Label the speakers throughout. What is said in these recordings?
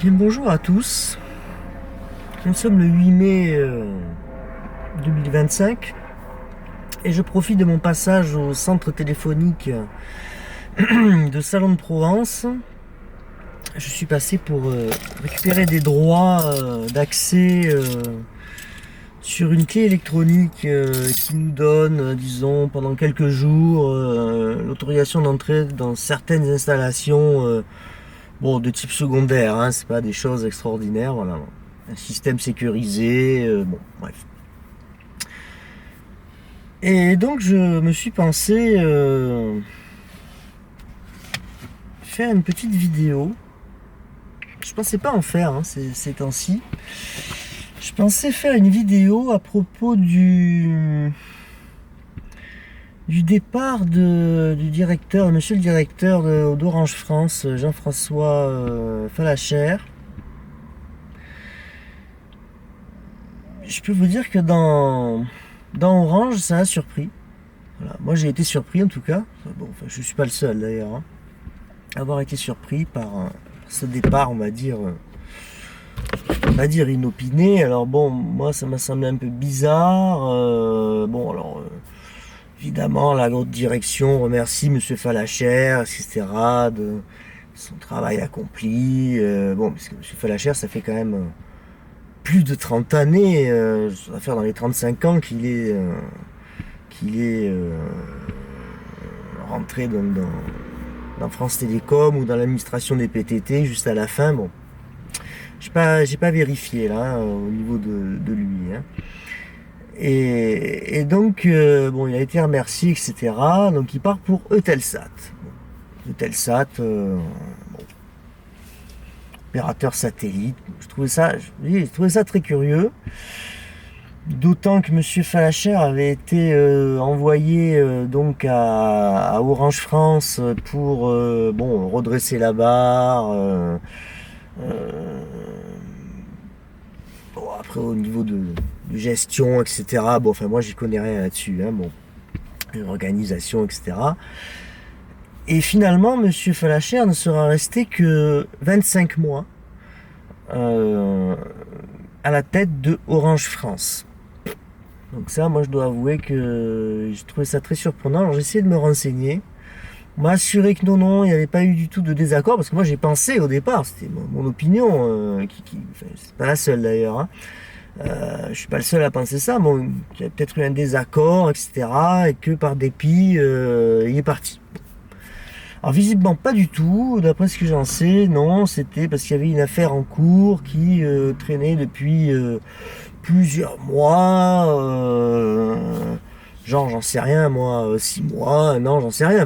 Speaker 1: Bien, bonjour à tous. Nous sommes le 8 mai 2025 et je profite de mon passage au centre téléphonique de Salon de Provence. Je suis passé pour récupérer des droits d'accès sur une clé électronique qui nous donne, disons, pendant quelques jours, l'autorisation d'entrer dans certaines installations de type secondaire, hein, c'est pas des choses extraordinaires, voilà. Un système sécurisé, bref. Et donc je me suis pensé faire une petite vidéo. Je pensais pas en faire ces temps-ci. Je pensais faire une vidéo à propos du départ du directeur, monsieur le directeur d'Orange France, Jean-François Fallacher. Je peux vous dire que dans Orange, ça a surpris. Voilà. Moi, j'ai été surpris en tout cas. Bon, enfin, je suis pas le seul d'ailleurs, à avoir été surpris par ce départ, on va dire inopiné. Alors bon, moi, ça m'a semblé un peu bizarre. Évidemment, la haute direction remercie Monsieur Fallacher, etc., de son travail accompli. Parce que Monsieur Fallacher, ça fait quand même plus de 30 années, ça va faire dans les 35 ans qu'il est rentré dans France Télécom ou dans l'administration des PTT juste à la fin. Bon, j'ai pas vérifié là au niveau de lui. Et donc, il a été remercié, etc. Donc il part pour Eutelsat. Eutelsat, opérateur satellite. Je trouvais ça très curieux. D'autant que Monsieur Fallacher avait été envoyé donc à Orange France pour redresser la barre. Après au niveau de gestion, etc. Moi j'y connais rien là-dessus. Organisation, etc. Et finalement, Monsieur Fallacher ne sera resté que 25 mois à la tête de Orange France. Donc ça, moi je dois avouer que j'ai trouvé ça très surprenant. Alors j'ai essayé de me renseigner. On m'a assuré que non, il n'y avait pas eu du tout de désaccord, parce que moi j'ai pensé au départ, c'était mon opinion, c'est pas la seule d'ailleurs. Je suis pas le seul à penser ça, qu'il y a peut-être eu un désaccord, etc. Et que par dépit, il est parti. Alors visiblement pas du tout, d'après ce que j'en sais, non, c'était parce qu'il y avait une affaire en cours qui traînait depuis plusieurs mois, j'en sais rien, moi, 6 mois, 1 an, j'en sais rien,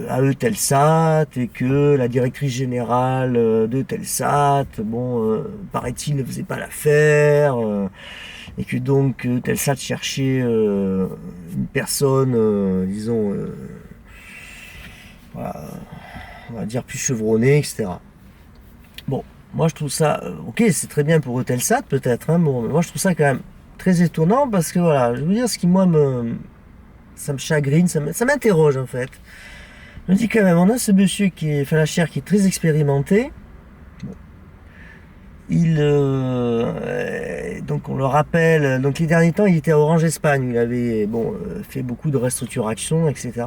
Speaker 1: à Eutelsat, et que la directrice générale d'Eutelsat, paraît-il, ne faisait pas l'affaire, et que donc Eutelsat cherchait une personne, on va dire plus chevronnée, etc. Bon, moi je trouve ça, ok, c'est très bien pour Eutelsat peut-être, mais moi je trouve ça quand même très étonnant parce que voilà, je veux dire, ce qui moi ça me chagrine, ça m'interroge en fait. Je me dis quand même, on a ce monsieur qui est Fallacher qui est très expérimenté. Donc on le rappelle, donc les derniers temps il était à Orange Espagne, il avait fait beaucoup de restructuration, etc.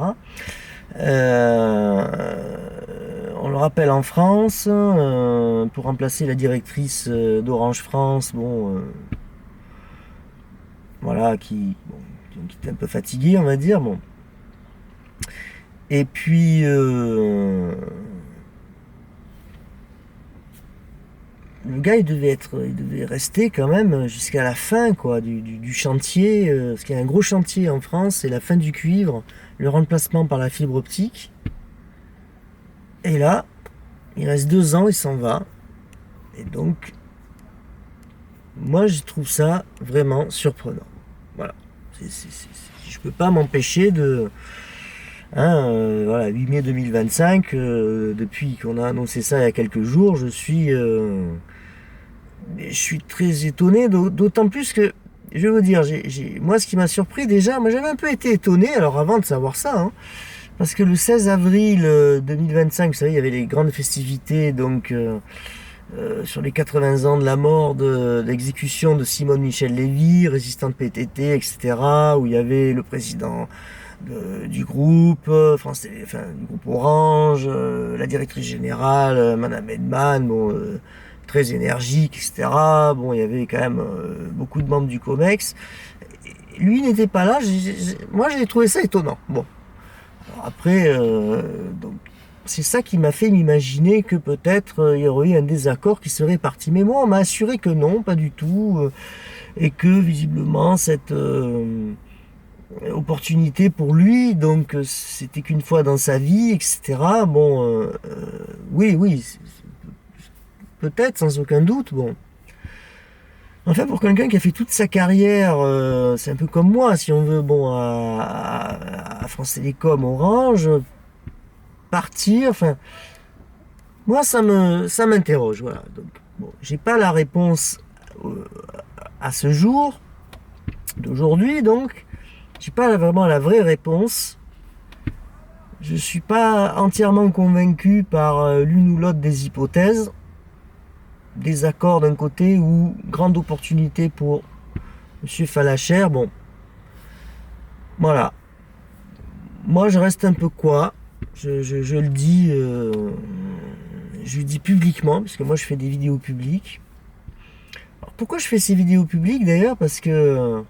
Speaker 1: On le rappelle en France pour remplacer la directrice d'Orange France, qui était un peu fatiguée, on va dire. Et puis le gars il devait rester quand même jusqu'à la fin du chantier, parce qu'il y a un gros chantier en France, c'est la fin du cuivre, le remplacement par la fibre optique. Et là, il reste 2 ans, il s'en va. Et donc, moi je trouve ça vraiment surprenant. Voilà. Je peux pas m'empêcher de... 8 mai 2025, depuis qu'on a annoncé ça il y a quelques jours, je suis très étonné, d'autant plus que, je vais vous dire, moi ce qui m'a surpris déjà, moi j'avais un peu été étonné, alors avant de savoir ça, Parce que le 16 avril 2025, vous savez, il y avait les grandes festivités donc sur les 80 ans de la mort de l'exécution de Simone Michel Lévy, résistante PTT, etc., où il y avait le président du groupe, du groupe Orange, la directrice générale, Madame Edman, bon, très énergique, etc. Bon, il y avait quand même beaucoup de membres du COMEX. Lui n'était pas là, moi j'ai trouvé ça étonnant. Bon, alors après, donc, c'est ça qui m'a fait m'imaginer que peut-être il y aurait eu un désaccord qui serait parti. Mais moi, on m'a assuré que non, pas du tout, et que visiblement cette opportunité pour lui, donc c'était qu'une fois dans sa vie, etc. Bon, oui, oui, peut-être, sans aucun doute. Bon, enfin, pour quelqu'un qui a fait toute sa carrière, c'est un peu comme moi, si on veut, bon, à France Télécom, Orange, partir, enfin, moi, ça m'interroge, voilà. Donc, bon, j'ai pas la réponse à ce jour d'aujourd'hui, donc, j'ai pas vraiment la vraie réponse. Je suis pas entièrement convaincu par l'une ou l'autre des hypothèses. Désaccord d'un côté ou grande opportunité pour Monsieur Falacher. Bon, voilà. Moi, je reste un peu quoi. Je le dis, je le dis publiquement, parce que moi, je fais des vidéos publiques. Alors, pourquoi je fais ces vidéos publiques d'ailleurs? Parce que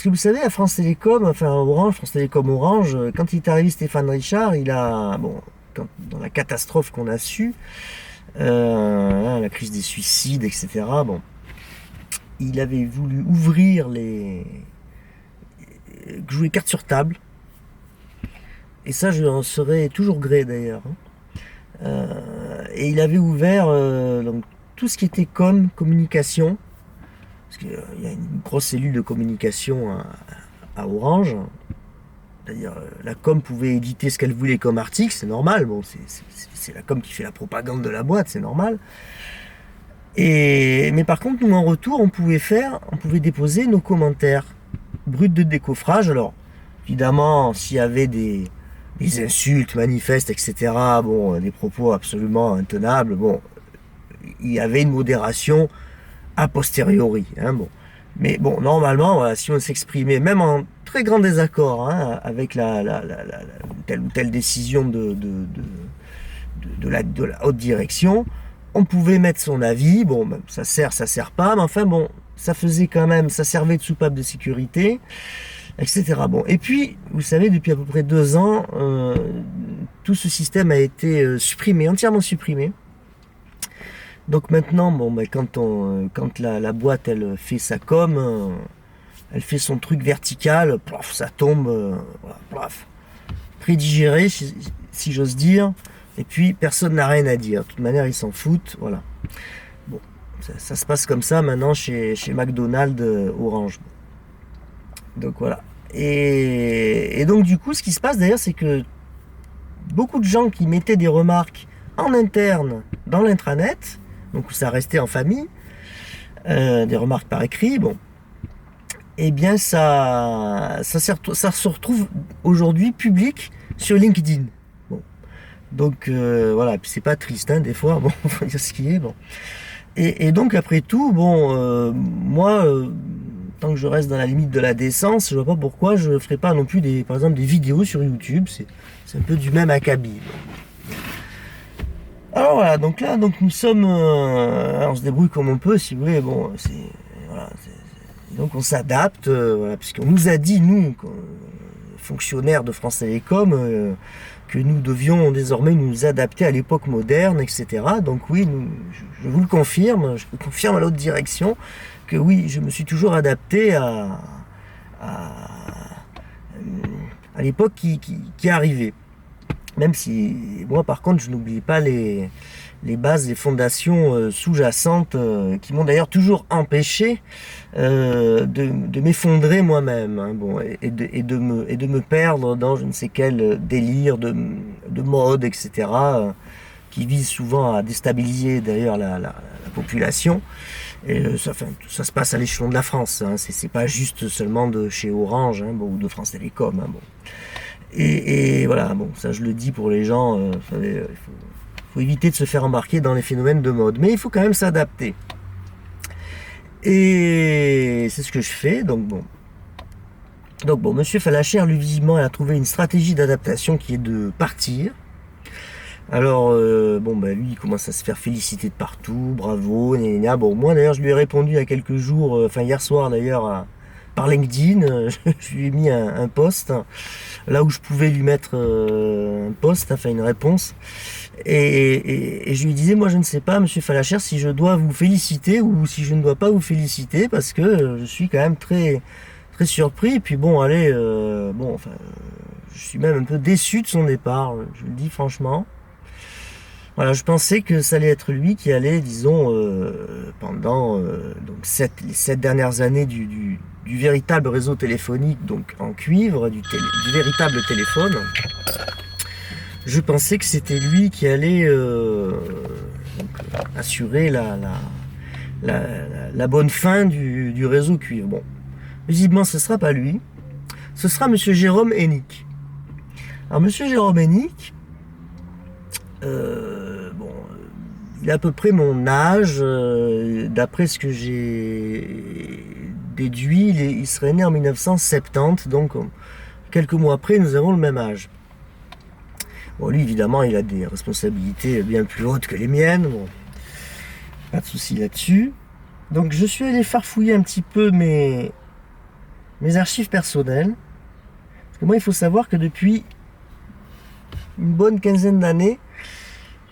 Speaker 1: vous savez, à France Télécom, enfin Orange, France Télécom Orange, quand il est arrivé Stéphane Richard, il a, bon, dans la catastrophe qu'on a su, la crise des suicides, etc. Bon, il avait voulu ouvrir jouer carte sur table, et ça, je en serais toujours gré d'ailleurs. Et il avait ouvert donc tout ce qui était communication, parce qu'il y a une grosse cellule de communication à Orange. C'est-à-dire, la com pouvait éditer ce qu'elle voulait comme article, c'est normal. Bon, c'est la com qui fait la propagande de la boîte, c'est normal. Mais par contre, nous, en retour, on pouvait déposer nos commentaires bruts de décoffrage. Alors, évidemment, s'il y avait des insultes manifestes, etc., bon, des propos absolument intenables, bon, il y avait une modération a posteriori, hein, bon. Mais bon, normalement, voilà, si on s'exprimait, même en très grand désaccord avec telle ou telle décision de la haute direction, on pouvait mettre son avis. Bon, ça sert pas, mais enfin bon, ça faisait quand même, ça servait de soupape de sécurité, etc. Bon, et puis, vous savez, depuis à peu près 2 ans, tout ce système a été supprimé, entièrement supprimé. Donc maintenant, bon, quand la boîte elle fait sa com, elle fait son truc vertical, plaf, ça tombe, plaf, prédigéré, si j'ose dire. Et puis personne n'a rien à dire. De toute manière, ils s'en foutent, voilà. Bon, ça se passe comme ça maintenant chez McDonald's Orange. Donc voilà. Et donc du coup, ce qui se passe d'ailleurs, c'est que beaucoup de gens qui mettaient des remarques en interne dans l'intranet, donc ça restait en famille, des remarques par écrit, bon, eh bien ça se retrouve aujourd'hui public sur LinkedIn. Bon, donc voilà, puis c'est pas triste, hein, des fois, bon, faut dire ce qui est, bon. Et donc après tout, bon, moi, tant que je reste dans la limite de la décence, je vois pas pourquoi je ferais pas non plus par exemple des vidéos sur YouTube, c'est un peu du même acabit. Alors voilà, donc là, nous sommes, on se débrouille comme on peut, si vous voulez. Bon, donc on s'adapte, voilà, puisqu'on nous a dit, nous, fonctionnaires de France Télécom, que nous devions désormais nous adapter à l'époque moderne, etc. Donc oui, je vous le confirme, je confirme à l'autre direction que oui, je me suis toujours adapté à l'époque qui est arrivée. Même si, moi par contre, je n'oublie pas les bases, les fondations sous-jacentes qui m'ont d'ailleurs toujours empêché de m'effondrer moi-même, hein, bon, et de me perdre dans je ne sais quel délire de mode, etc. qui vise souvent à déstabiliser d'ailleurs la population. Et ça se passe à l'échelon de la France, hein. C'est pas juste seulement de chez Orange, hein, bon, ou de France Télécom. Hein, bon. Et voilà, bon, ça je le dis pour les gens, vous savez, faut éviter de se faire embarquer dans les phénomènes de mode, mais il faut quand même s'adapter. Et c'est ce que je fais, donc bon. Donc bon, Monsieur Falacher, lui, visiblement, a trouvé une stratégie d'adaptation qui est de partir. Alors, lui, il commence à se faire féliciter de partout, bravo, gna. Bon, moi, d'ailleurs, je lui ai répondu il y a quelques jours, hier soir, d'ailleurs, par LinkedIn, je lui ai mis un post, là où je pouvais lui mettre un post, enfin, une réponse. Et je lui disais, moi, je ne sais pas, Monsieur Falacher, si je dois vous féliciter ou si je ne dois pas vous féliciter, parce que je suis quand même très, très surpris. Et puis bon, allez, je suis même un peu déçu de son départ, je le dis franchement. Voilà, je pensais que ça allait être lui qui allait, disons, pendant les 7 dernières années du véritable réseau téléphonique, donc en cuivre, du véritable téléphone. Je pensais que c'était lui qui allait assurer la bonne fin du réseau cuivre. Bon, visiblement, ce ne sera pas lui. Ce sera Monsieur Jérôme Hénique. Alors, Monsieur Jérôme Hénique, il a à peu près mon âge. D'après ce que j'ai déduit, il serait né en 1970, donc quelques mois après, nous avons le même âge. Bon, lui, évidemment, il a des responsabilités bien plus hautes que les miennes. Bon, pas de souci là-dessus. Donc, je suis allé farfouiller un petit peu mes archives personnelles. Parce que moi, il faut savoir que depuis une bonne quinzaine d'années,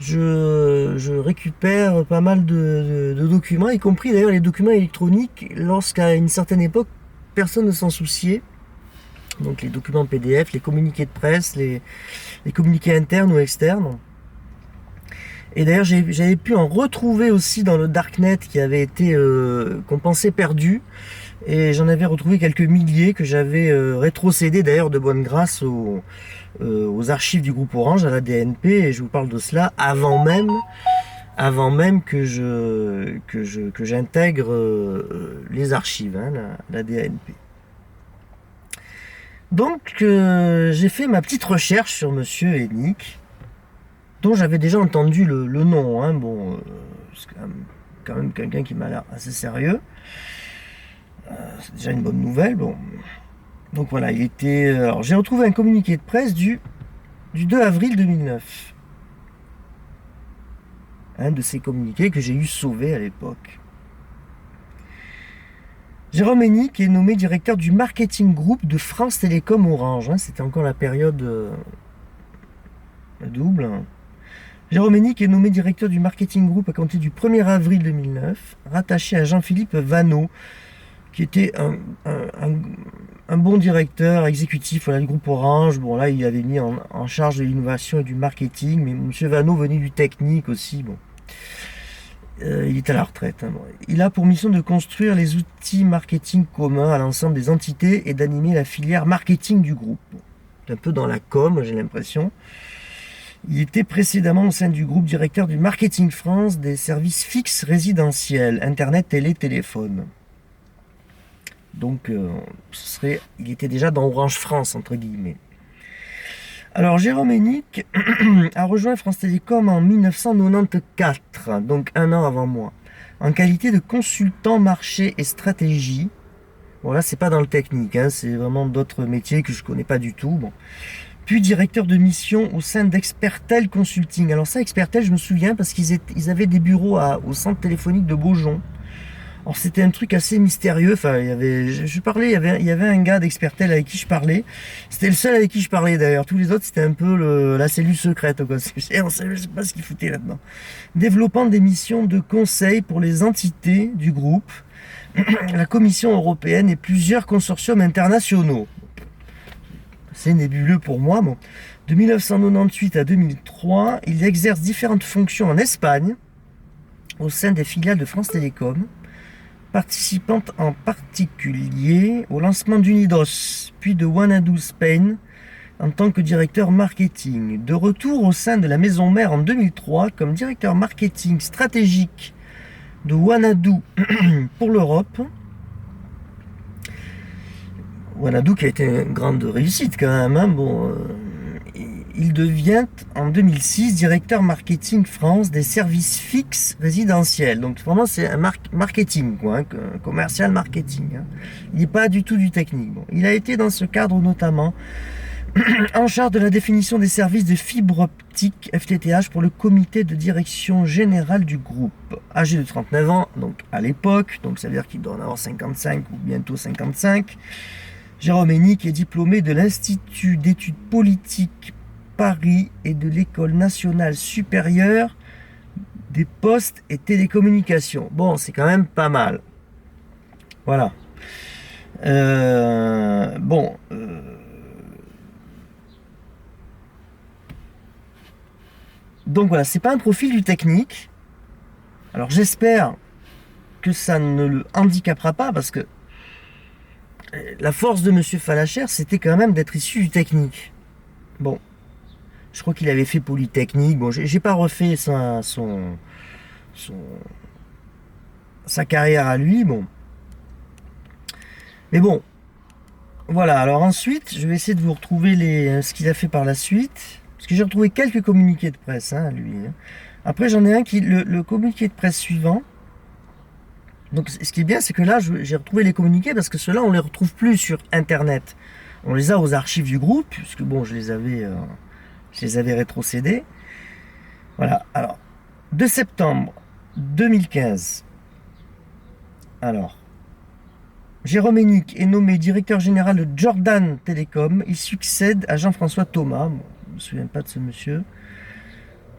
Speaker 1: je récupère pas mal de documents, y compris d'ailleurs les documents électroniques, lorsqu'à une certaine époque, personne ne s'en souciait. Donc les documents PDF, les communiqués de presse, les communiqués internes ou externes. Et d'ailleurs, j'avais pu en retrouver aussi dans le Darknet qui avait été, qu'on pensait perdu. Et j'en avais retrouvé quelques milliers que j'avais rétrocédés d'ailleurs de bonne grâce aux archives du groupe Orange, à la DNP. Et je vous parle de cela avant même que j'intègre les archives, hein, la DNP. Donc j'ai fait ma petite recherche sur Monsieur Hénique, dont j'avais déjà entendu le nom, hein. Bon, c'est quand même quelqu'un qui m'a l'air assez sérieux. C'est déjà une bonne nouvelle. Bon, donc voilà, il était. Alors j'ai retrouvé un communiqué de presse du 2 avril 2009, un de ces communiqués que j'ai eu sauvé à l'époque. Jérôme Hénique est nommé directeur du marketing group de France Télécom Orange. C'était encore la période double. Jérôme Hénique est nommé directeur du marketing group à compter du 1er avril 2009, rattaché à Jean-Philippe Vanneau, qui était un bon directeur exécutif du groupe Orange. Bon, là, il avait mis en charge de l'innovation et du marketing, mais M. Vanneau venait du technique aussi. Bon. Il est à la retraite. Bon. Il a pour mission de construire les outils marketing communs à l'ensemble des entités et d'animer la filière marketing du groupe. Bon. C'est un peu dans la com, j'ai l'impression. Il était précédemment au sein du groupe directeur du marketing France des services fixes résidentiels, Internet, télé, téléphone. Donc, il était déjà dans Orange France, entre guillemets. Alors, Jérôme Hénique a rejoint France Télécom en 1994, donc un an avant moi, en qualité de consultant marché et stratégie. Bon, là, c'est pas dans le technique, hein, c'est vraiment d'autres métiers que je connais pas du tout. Bon. Puis directeur de mission au sein d'Expertel Consulting. Alors ça, Expertel, je me souviens, parce qu'ils avaient des bureaux au centre téléphonique de Beaujon. Alors c'était un truc assez mystérieux. Enfin, il y avait un gars d'Expertel avec qui je parlais. C'était le seul avec qui je parlais d'ailleurs. Tous les autres, c'était un peu la cellule secrète, quoi. Je ne sais pas ce qu'il foutait là-dedans. Développant des missions de conseil pour les entités du groupe, la Commission européenne et plusieurs consortiums internationaux. C'est nébuleux pour moi. Bon. De 1998 à 2003, il exerce différentes fonctions en Espagne, au sein des filiales de France Télécom, participant en particulier au lancement d'Unidos, puis de Wanadoo Spain, en tant que directeur marketing. De retour au sein de la maison mère en 2003 comme directeur marketing stratégique de Wanadoo pour l'Europe. Wanadoo qui a été une grande réussite quand même. Hein. Bon, il devient en 2006 directeur marketing France des services fixes résidentiels. Donc vraiment c'est un marketing, quoi, un commercial marketing. Hein. Il n'est pas du tout du technique. Bon, il a été dans ce cadre notamment en charge de la définition des services de fibre optique FTTH pour le comité de direction générale du groupe. Âgé de 39 ans, donc à l'époque, donc ça veut dire qu'il doit en avoir 55 ou bientôt 55. Jérôme Hénique est diplômé de l'Institut d'études politiques Paris et de l'École nationale supérieure des postes et télécommunications. Bon, c'est quand même pas mal. Voilà. Bon. Donc voilà, c'est pas un profil du technique. Alors j'espère que ça ne le handicapera pas parce que la force de Monsieur Falacher, c'était quand même d'être issu du technique. Bon, je crois qu'il avait fait Polytechnique. Bon, j'ai pas refait sa carrière à lui. Bon, mais bon, voilà. Alors ensuite, je vais essayer de vous retrouver ce qu'il a fait par la suite, parce que j'ai retrouvé quelques communiqués de presse, hein, lui. Hein. Après, j'en ai un le communiqué de presse suivant. Donc ce qui est bien, c'est que là, j'ai retrouvé les communiqués parce que ceux-là, on les retrouve plus sur Internet. On les a aux archives du groupe, puisque bon, je les avais rétrocédés. Voilà. Alors, 2 septembre 2015. Alors, Jérôme Hénique est nommé directeur général de Jordan Télécom. Il succède à Jean-François Thomas. Bon, je ne me souviens pas de ce monsieur.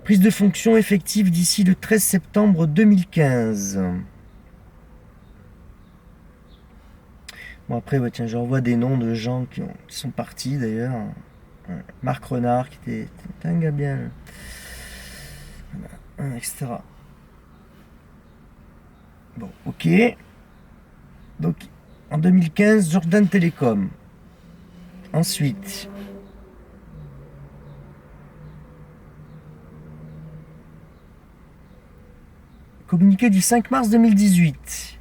Speaker 1: Prise de fonction effective d'ici le 13 septembre 2015. Bon après, ouais, tiens, je revois des noms de gens qui sont partis d'ailleurs. Ouais, Marc Renard qui était un gars bien, voilà, etc. Bon, ok. Donc en 2015, Jordan Télécom. Ensuite, communiqué du 5 mars 2018.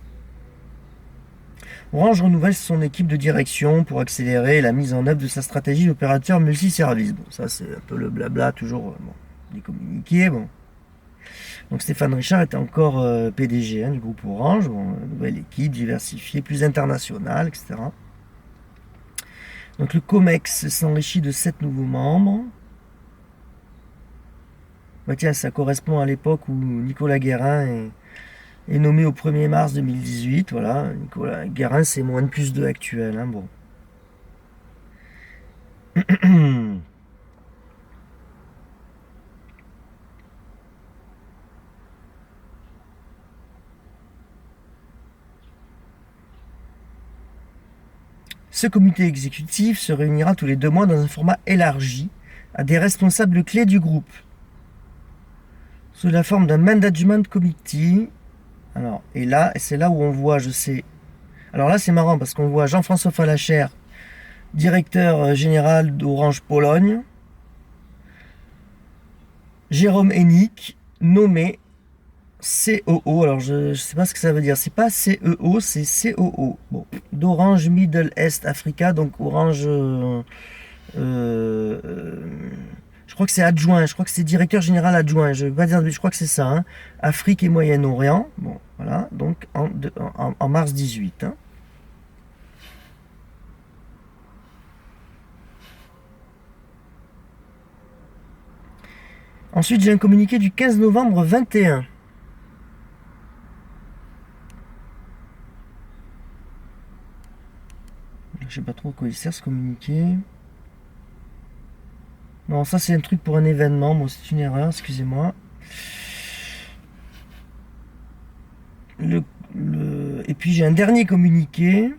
Speaker 1: Orange renouvelle son équipe de direction pour accélérer la mise en œuvre de sa stratégie d'opérateur multiservice. Bon, ça c'est un peu le blabla, toujours bon, des communiqués. Bon. Donc Stéphane Richard était encore PDG hein, du groupe Orange. Bon, nouvelle équipe diversifiée, plus internationale, etc. Donc le COMEX s'enrichit de 7 nouveaux membres. Bah, tiens, ça correspond à l'époque où Nicolas Guérin est nommé au 1er mars 2018. Voilà, Nicolas Guérin, c'est moins de plus 2 actuel. Hein, bon. Ce comité exécutif se réunira tous les 2 mois dans un format élargi à des responsables clés du groupe, sous la forme d'un management committee. Alors, et c'est là où on voit, je sais. Alors là, c'est marrant parce qu'on voit Jean-François Falacher, directeur général d'Orange Pologne, Jérôme Hénique, nommé COO. Alors, je ne sais pas ce que ça veut dire. C'est pas CEO, c'est COO. Bon, d'Orange Middle East Africa, donc Orange. Je crois que c'est adjoint. Je crois que c'est directeur général adjoint. Je vais pas dire, je crois que c'est ça. Hein. Afrique et Moyen-Orient. Bon, voilà. Donc en mars 18. Hein. Ensuite, j'ai un communiqué du 15 novembre 21. Je sais pas trop à quoi il sert ce communiqué. Non, ça c'est un truc pour un événement. Bon, c'est une erreur, excusez-moi. Et puis j'ai un dernier communiqué,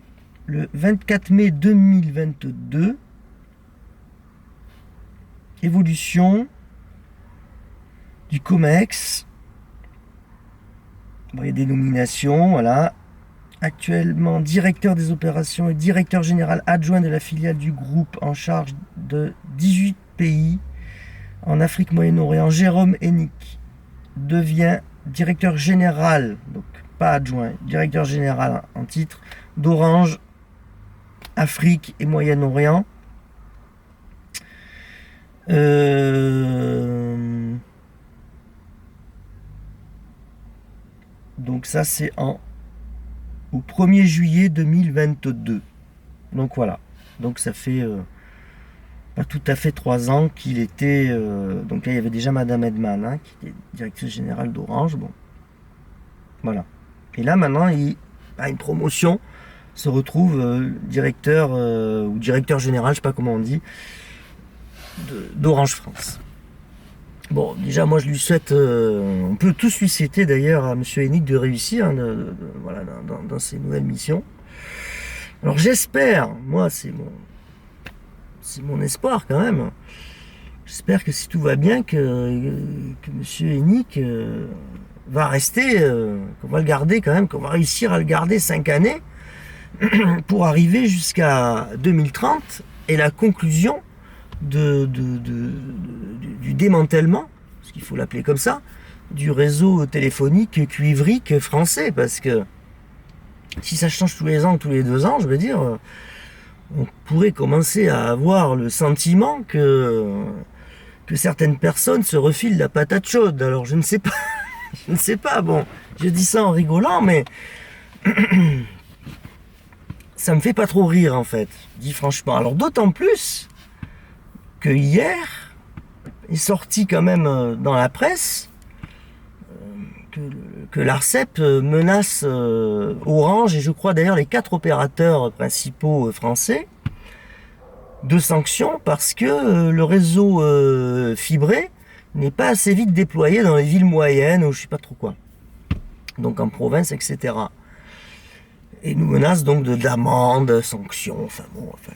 Speaker 1: le 24 mai 2022. Évolution du COMEX. Bon, il y a des nominations, voilà. actuellement directeur des opérations et directeur général adjoint de la filiale du groupe en charge de 18 pays en Afrique, Moyen-Orient. Jérôme Hennick devient directeur général, donc pas adjoint, directeur général en titre d'Orange, Afrique et Moyen-Orient. Donc ça c'est au 1er juillet 2022. Donc voilà. Donc ça fait pas tout à fait 3 ans qu'il était... donc là il y avait déjà Madame Edman, hein, qui était directrice générale d'Orange. Bon. Voilà. Et là maintenant il a une promotion, se retrouve directeur ou directeur général, je sais pas comment on dit, d'Orange France. Bon, déjà, moi, je lui souhaite... on peut tous lui souhaiter, d'ailleurs, à M. Hennick de réussir voilà, dans ses nouvelles missions. Alors, j'espère, moi, c'est mon espoir, quand même. J'espère que si tout va bien, que M. Hennick va rester, qu'on va le garder, quand même, qu'on va réussir à le garder 5 années pour arriver jusqu'à 2030 et la conclusion du démantèlement, parce qu'il faut l'appeler comme ça, du réseau téléphonique cuivrique français, parce que si ça change tous les ans, tous les 2 ans, je veux dire, on pourrait commencer à avoir le sentiment que certaines personnes se refilent la patate chaude. Alors je ne sais pas, je ne sais pas, bon, je dis ça en rigolant, mais ça me fait pas trop rire en fait, je dis franchement. Alors d'autant plus que hier est sorti quand même dans la presse que l'ARCEP menace Orange et je crois d'ailleurs les 4 opérateurs principaux français de sanctions parce que le réseau fibré n'est pas assez vite déployé dans les villes moyennes ou je sais pas trop quoi, donc en province, etc. Et nous menace donc d'amendes, sanctions, enfin bon, enfin,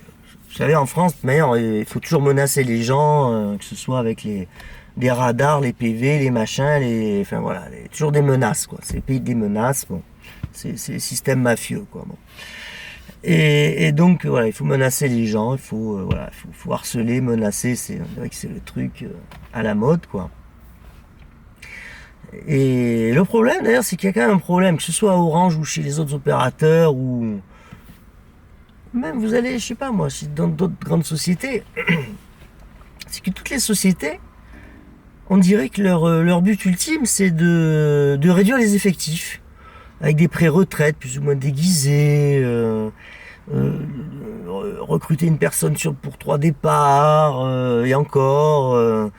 Speaker 1: vous savez, en France, d'ailleurs, il faut toujours menacer les gens, que ce soit avec les radars, les PV, les machins, enfin voilà, toujours des menaces, quoi. C'est le pays des menaces, bon. C'est le système mafieux, quoi. Bon. Et donc, voilà, il faut menacer les gens, il faut harceler, menacer, on dirait que c'est le truc à la mode, quoi. Et le problème, d'ailleurs, c'est qu'il y a quand même un problème, que ce soit à Orange ou chez les autres opérateurs, ou... Même vous allez, je sais pas moi, dans d'autres grandes sociétés, c'est que toutes les sociétés, on dirait que leur but ultime, c'est de réduire les effectifs, avec des pré-retraites plus ou moins déguisées, recruter une personne pour 3 départs, et encore,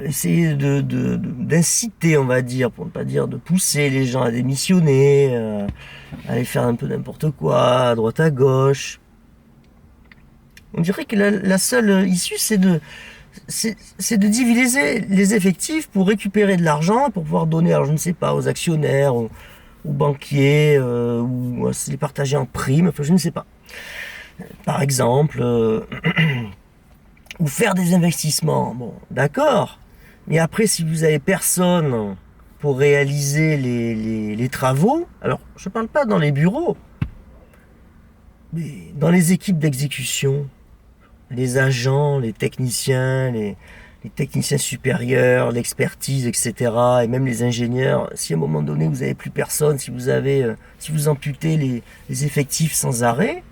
Speaker 1: essayer d'inciter, on va dire, pour ne pas dire de pousser les gens à démissionner, aller faire un peu n'importe quoi, à droite à gauche. On dirait que la seule issue, c'est de diviser les effectifs pour récupérer de l'argent, pour pouvoir donner, alors je ne sais pas, aux actionnaires, aux banquiers, ou les partager en primes, enfin je ne sais pas. Par exemple, ou faire des investissements. Bon, d'accord, mais après, si vous avez personne pour réaliser les travaux, alors je ne parle pas dans les bureaux, mais dans les équipes d'exécution, les agents, les techniciens, les techniciens supérieurs, l'expertise, etc. et même les ingénieurs, si à un moment donné vous n'avez plus personne, si vous amputez les effectifs sans arrêt,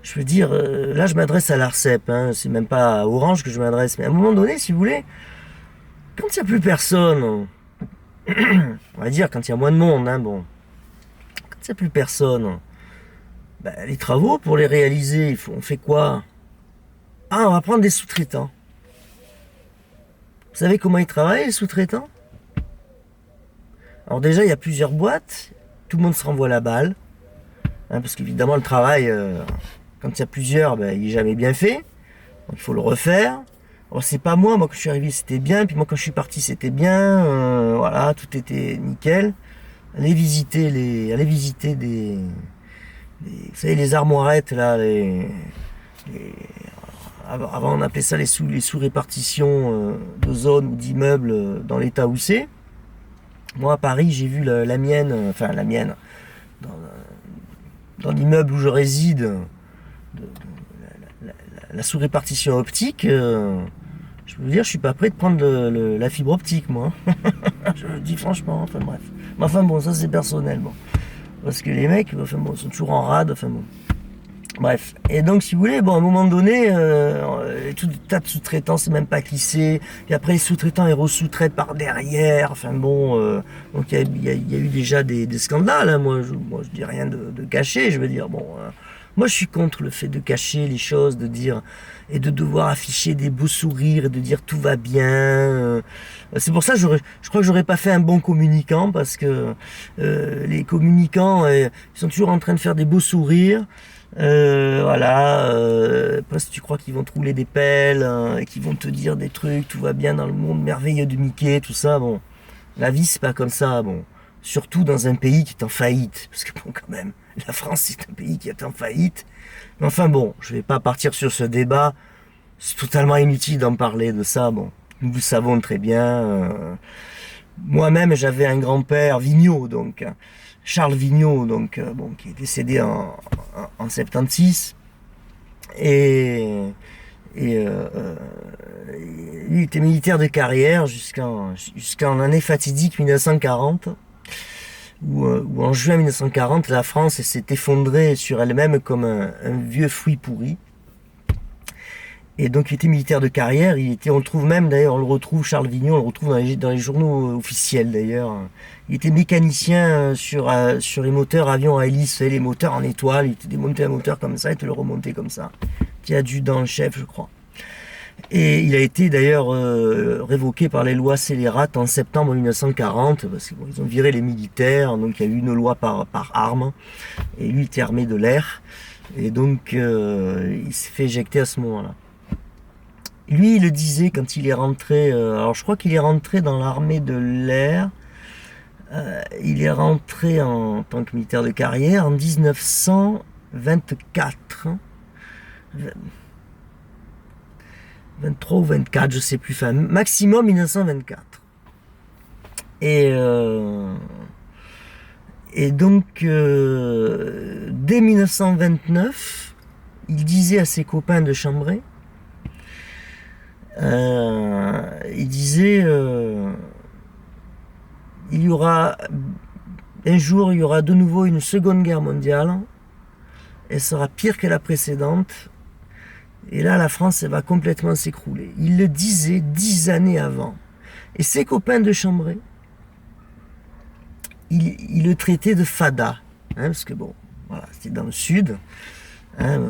Speaker 1: je veux dire, là je m'adresse à l'ARCEP, hein, c'est même pas à Orange que je m'adresse, mais à un moment donné, si vous voulez, quand il n'y a plus personne, on va dire quand il y a moins de monde, hein, bon, quand il n'y a plus personne, les travaux pour les réaliser, on fait quoi? Ah, on va prendre des sous-traitants. Vous savez comment ils travaillent, les sous-traitants? Alors déjà, il y a plusieurs boîtes, tout le monde se renvoie la balle, hein, parce qu'évidemment le travail, quand il y a plusieurs, il est jamais bien fait, donc il faut le refaire. Alors c'est pas moi quand je suis arrivé c'était bien, puis moi quand je suis parti c'était bien, voilà, tout était nickel. Allez visiter des vous savez, les armoirettes là, avant on appelait ça les sous-répartitions de zones ou d'immeubles dans l'état où c'est. Moi à Paris j'ai vu la mienne, dans l'immeuble où je réside, la sous-répartition optique, je peux vous dire, je suis pas prêt de prendre la fibre optique, moi. Je le dis franchement, enfin bref. Mais enfin bon, ça c'est personnel, bon. Parce que les mecs, enfin bon, sont toujours en rade, enfin bon. Bref. Et donc, si vous voulez, bon, à un moment donné, tout un tas de sous-traitants, c'est même pas qui c'est. Puis après, les sous-traitants, ils re-sous-traitent par derrière. Enfin bon, donc il y a eu déjà des scandales. Hein. Moi, je dis rien de caché. Je veux dire, bon, moi, je suis contre le fait de cacher les choses, de dire et de devoir afficher des beaux sourires et de dire tout va bien. C'est pour ça que je crois que j'aurais pas fait un bon communicant parce que les communicants, ils sont toujours en train de faire des beaux sourires. Voilà, parce que tu crois qu'ils vont te rouler des pelles, hein, et qu'ils vont te dire des trucs, tout va bien dans le monde merveilleux de Mickey, tout ça, bon. La vie, c'est pas comme ça, bon. Surtout dans un pays qui est en faillite. Parce que bon, quand même, la France, c'est un pays qui est en faillite. Mais enfin bon, je vais pas partir sur ce débat. C'est totalement inutile d'en parler de ça, bon. Nous le savons très bien. Moi-même, j'avais un grand-père Vigneault, donc Charles Vigneault, donc bon, qui est décédé en 76, et lui était militaire de carrière jusqu'en année fatidique 1940, où en juin 1940, la France s'est effondrée sur elle-même comme un vieux fruit pourri. Et donc il était militaire de carrière, on le trouve même d'ailleurs, on le retrouve, Charles Vignon, on le retrouve dans les journaux officiels d'ailleurs. Il était mécanicien sur les moteurs avions à hélice, les moteurs en étoile, il était démonté un moteur comme ça et te le remontait comme ça. Qui adjudant le chef, je crois. Et il a été d'ailleurs révoqué par les lois scélérates en septembre 1940, parce qu'ils ont viré les militaires, donc il y a eu une loi par arme, et lui il était armé de l'air, et donc il s'est fait éjecter à ce moment-là. Lui, il le disait quand il est rentré, alors je crois qu'il est rentré dans l'armée de l'air, il est rentré en tant que militaire de carrière en 1924, 23 ou 24, je sais plus, enfin maximum 1924. Et donc, dès 1929, il disait à ses copains de Chambray, il disait il y aura un jour, il y aura de nouveau une seconde guerre mondiale, elle sera pire que la précédente, et là la France elle va complètement s'écrouler. Il le disait 10 années avant, et ses copains de Chambray, il le traitait de fada, hein, parce que bon, voilà, c'était dans le sud. Hein,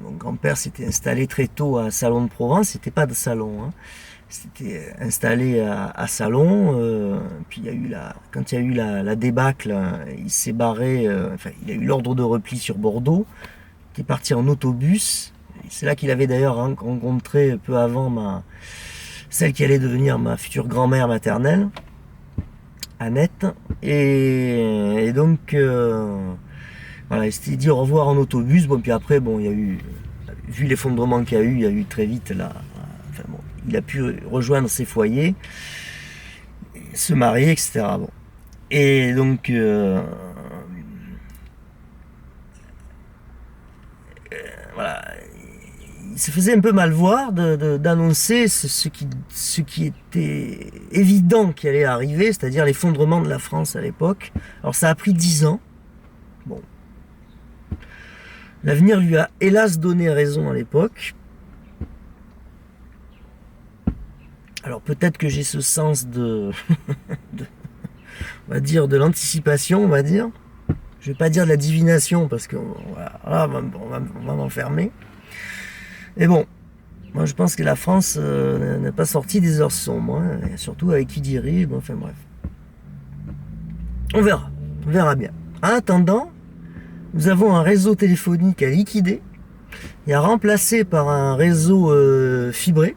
Speaker 1: mon grand-père s'était installé très tôt à Salon de Provence, c'était pas de Salon, hein. C'était installé à Salon, puis quand il y a eu la débâcle, il s'est barré, enfin il a eu l'ordre de repli sur Bordeaux, il est parti en autobus, c'est là qu'il avait d'ailleurs rencontré peu avant celle qui allait devenir ma future grand-mère maternelle, Annette, et donc voilà, il s'était dit au revoir en autobus. Bon, puis après, bon, il y a eu, vu l'effondrement qu'il y a eu, il y a eu très vite là. Enfin bon, il a pu rejoindre ses foyers, se marier, etc. Bon. Et donc, voilà, il se faisait un peu mal voir d'annoncer ce qui était évident qui allait arriver, c'est-à-dire l'effondrement de la France à l'époque. Alors ça a pris 10 ans. Bon. L'avenir lui a hélas donné raison à l'époque. Alors peut-être que j'ai ce sens on va dire de l'anticipation, on va dire. Je vais pas dire de la divination parce qu'on va m'enfermer. Et bon, moi je pense que la France n'est pas sortie des heures sombres, hein, et surtout avec qui dirige, bon, enfin bref. On verra bien. En attendant, nous avons un réseau téléphonique à liquider et à remplacer par un réseau fibreux,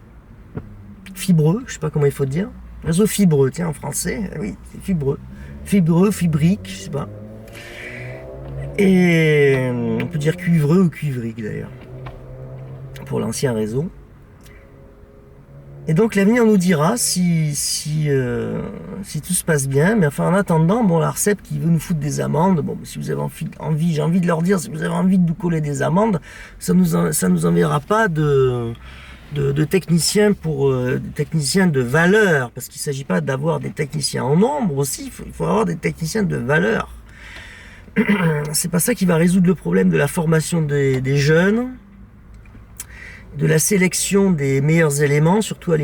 Speaker 1: je sais pas comment il faut dire. Réseau fibreux, tiens, en français, oui, c'est fibreux. Fibrique, je sais pas. Et on peut dire cuivreux ou cuivrique d'ailleurs, pour l'ancien réseau. Et donc l'avenir nous dira si tout se passe bien. Mais enfin en attendant, bon, l'ARCEP qui veut nous foutre des amendes, bon, si vous avez envie, j'ai envie de leur dire, si vous avez envie de nous coller des amendes, ça nous enverra pas de techniciens des techniciens de valeur, parce qu'il ne s'agit pas d'avoir des techniciens en nombre aussi, il faut avoir des techniciens de valeur. C'est pas ça qui va résoudre le problème de la formation des jeunes, de la sélection des meilleurs éléments, surtout à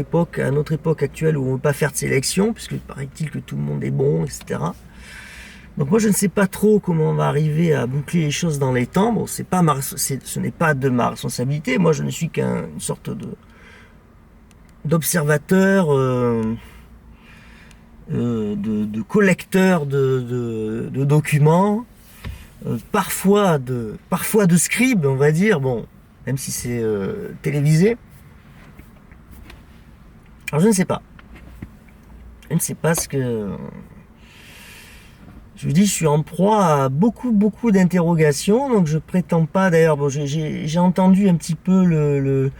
Speaker 1: notre époque actuelle où on ne veut pas faire de sélection, puisque paraît-il que tout le monde est bon, etc. Donc moi je ne sais pas trop comment on va arriver à boucler les choses dans les temps. Bon, ce n'est pas de ma responsabilité. Moi je ne suis qu'une sorte d'observateur, de collecteur de documents, parfois de scribe, on va dire. Bon, même si c'est télévisé. Alors je ne sais pas. Je ne sais pas ce que... Je vous dis, je suis en proie à beaucoup d'interrogations, donc je prétends pas, d'ailleurs, bon, j'ai entendu un petit peu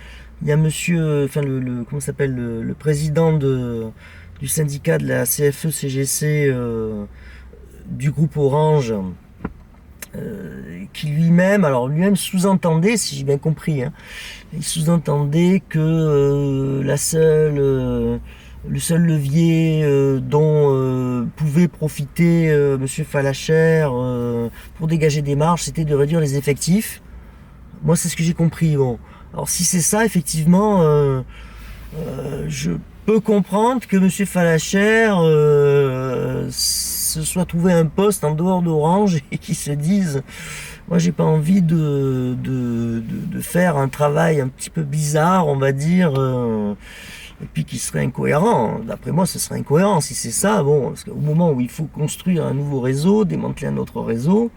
Speaker 1: il y a monsieur, enfin comment s'appelle, le président du syndicat de la CFE-CGC du groupe Orange, qui lui-même sous-entendait, si j'ai bien compris, hein, il sous-entendait que le seul levier dont pouvait profiter monsieur Falacher pour dégager des marges, c'était de réduire les effectifs. Moi, c'est ce que j'ai compris. Bon, alors si c'est ça, effectivement, je peux comprendre que monsieur Falacher se soit trouvé un poste en dehors d'Orange et qu'il se dise, moi j'ai pas envie de faire un travail un petit peu bizarre, on va dire, et puis qui serait incohérent. D'après moi, ce serait incohérent si c'est ça. Bon, parce qu'au moment où il faut construire un nouveau réseau, démanteler un autre réseau,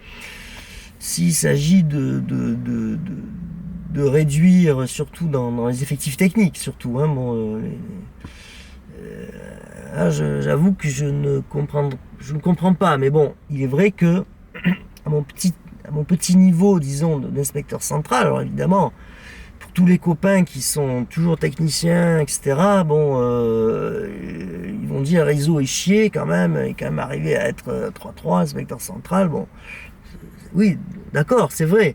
Speaker 1: s'il s'agit de réduire, surtout dans les effectifs techniques, surtout, hein, bon, j'avoue que je ne comprends pas, mais bon, il est vrai que à mon petit niveau, disons, d'inspecteur central, alors évidemment, pour tous les copains qui sont toujours techniciens, etc., bon, ils vont dire réseau est chier quand même, et quand même arrivé à être 3-3, inspecteur central, bon, oui, d'accord, c'est vrai,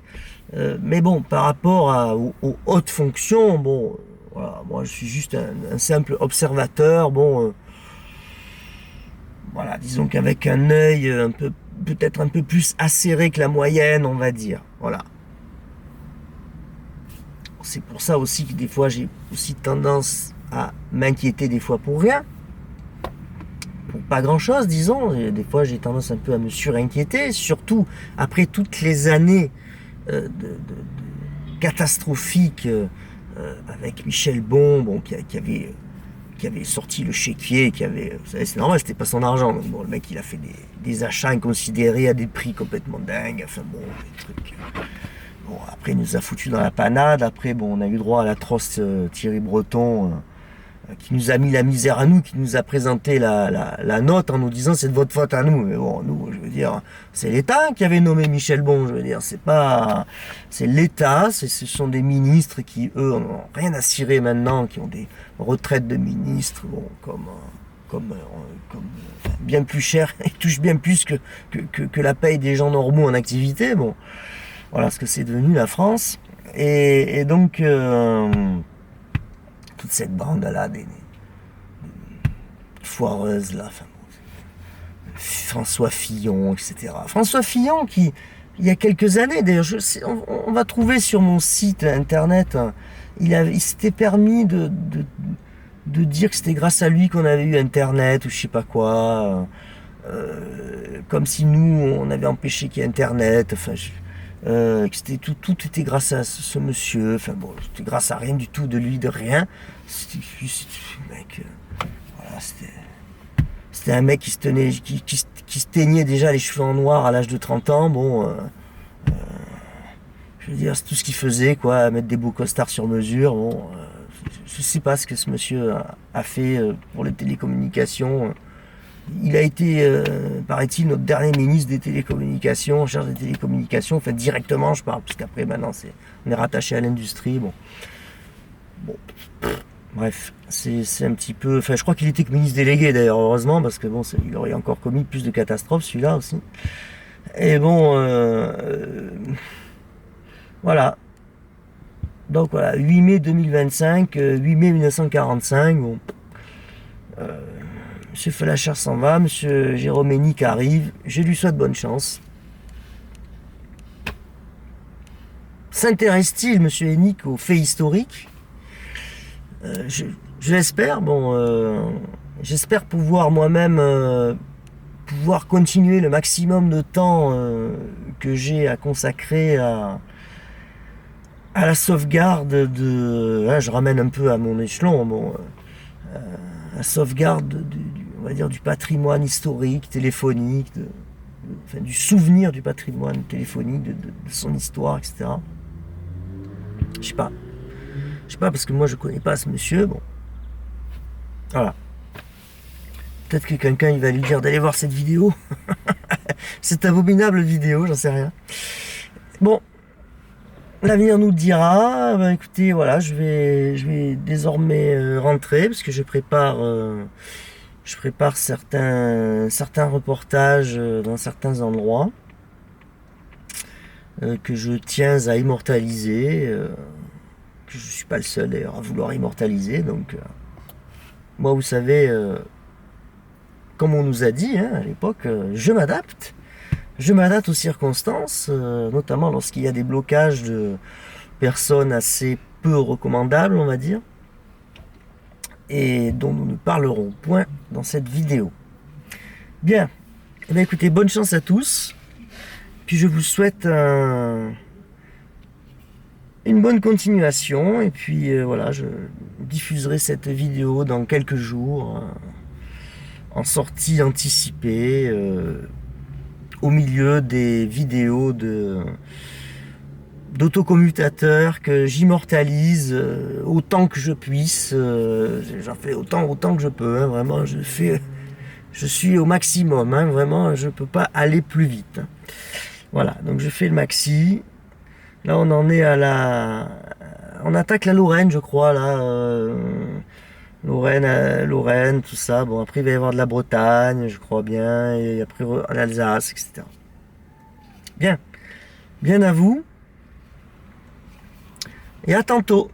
Speaker 1: mais bon, par rapport aux hautes fonctions, bon, voilà, moi je suis juste un simple observateur, bon, voilà, disons qu'avec un œil peut-être un peu plus acéré que la moyenne, on va dire, voilà. C'est pour ça aussi que des fois j'ai aussi tendance à m'inquiéter des fois pour rien, pour pas grand chose, disons. Et des fois j'ai tendance un peu à me surinquiéter, surtout après toutes les années catastrophiques avec Michel Bon, qui avait sorti le chéquier, vous savez, c'est normal, c'était pas son argent. Donc, bon, le mec, il a fait des achats inconsidérés à des prix complètement dingues. Enfin bon, des trucs. Bon, après, il nous a foutu dans la panade. Après, bon, on a eu droit à l'atroce Thierry Breton, qui nous a mis la misère à nous, qui nous a présenté la note en nous disant c'est de votre faute à nous. Mais bon, nous, je veux dire, c'est l'État qui avait nommé Michel Bon. Je veux dire, c'est l'État. Ce sont des ministres qui, eux, n'ont rien à cirer maintenant, qui ont des retraites de ministres, bon, comme bien plus cher, ils touchent bien plus que la paye des gens normaux en activité. Bon, voilà ce que c'est devenu la France. Et donc, toute cette bande-là, des foireuses, là, enfin, François Fillon, etc. François Fillon, qui, il y a quelques années, d'ailleurs, on va trouver sur mon site internet, hein, il s'était permis de dire que c'était grâce à lui qu'on avait eu internet, ou je sais pas quoi, comme si nous, on avait empêché qu'il y ait internet, enfin, que c'était tout était grâce à ce monsieur, enfin bon, c'était grâce à rien du tout, de lui, de rien. C'était mec, voilà, c'était un mec qui se teignait déjà les cheveux en noir à l'âge de 30 ans, bon, je veux dire, c'est tout ce qu'il faisait, quoi, mettre des beaux costards sur mesure, bon, je sais pas ce que ce monsieur a fait pour les télécommunications. Il a été, paraît-il, notre dernier ministre des télécommunications, en charge des télécommunications, enfin directement je parle, parce qu'après maintenant on est rattaché à l'industrie, bon. Bref, c'est un petit peu... Enfin, je crois qu'il était que ministre délégué d'ailleurs, heureusement, parce que bon, il aurait encore commis plus de catastrophes, celui-là aussi. Et bon, voilà. Donc voilà, 8 mai 2025, 8 mai 1945, bon, Monsieur Falacher s'en va, Monsieur Jérôme Hénique arrive, je lui souhaite bonne chance. S'intéresse-t-il, Monsieur Hénique, aux faits historiques? Je l'espère, bon, j'espère pouvoir moi-même pouvoir continuer le maximum de temps que j'ai à consacrer à la sauvegarde de... Là, je ramène un peu à mon échelon, bon, la sauvegarde on va dire, du patrimoine historique, téléphonique, enfin, du souvenir du patrimoine téléphonique, de son histoire, etc. Je sais pas. Je sais pas, parce que moi, je connais pas ce monsieur, bon. Voilà. Peut-être que quelqu'un, il va lui dire d'aller voir cette vidéo. Cette abominable vidéo, j'en sais rien. Bon, l'avenir nous le dira. Ben, écoutez, voilà, je vais désormais rentrer parce que je prépare certains reportages dans certains endroits que je tiens à immortaliser. Que je suis pas le seul d'ailleurs à vouloir immortaliser. Donc, moi, vous savez, comme on nous a dit hein, à l'époque, je m'adapte. Je m'adapte aux circonstances, notamment lorsqu'il y a des blocages de personnes assez peu recommandables, on va dire, et dont nous ne parlerons point dans cette vidéo. Bien, eh bien écoutez, bonne chance à tous, puis je vous souhaite une bonne continuation, et puis voilà, je diffuserai cette vidéo dans quelques jours, en sortie anticipée, au milieu des vidéos d'autocommutateurs que j'immortalise autant que je puisse. J'en fais autant que je peux. Hein, vraiment, je suis au maximum. Hein, vraiment, je peux pas aller plus vite. Hein. Voilà, donc je fais le maxi. Là, on en est on attaque la Lorraine, je crois. Là, Lorraine, tout ça. Bon, après, il va y avoir de la Bretagne, je crois bien. Et après, l'Alsace, etc. Bien. Bien à vous. Et à tantôt.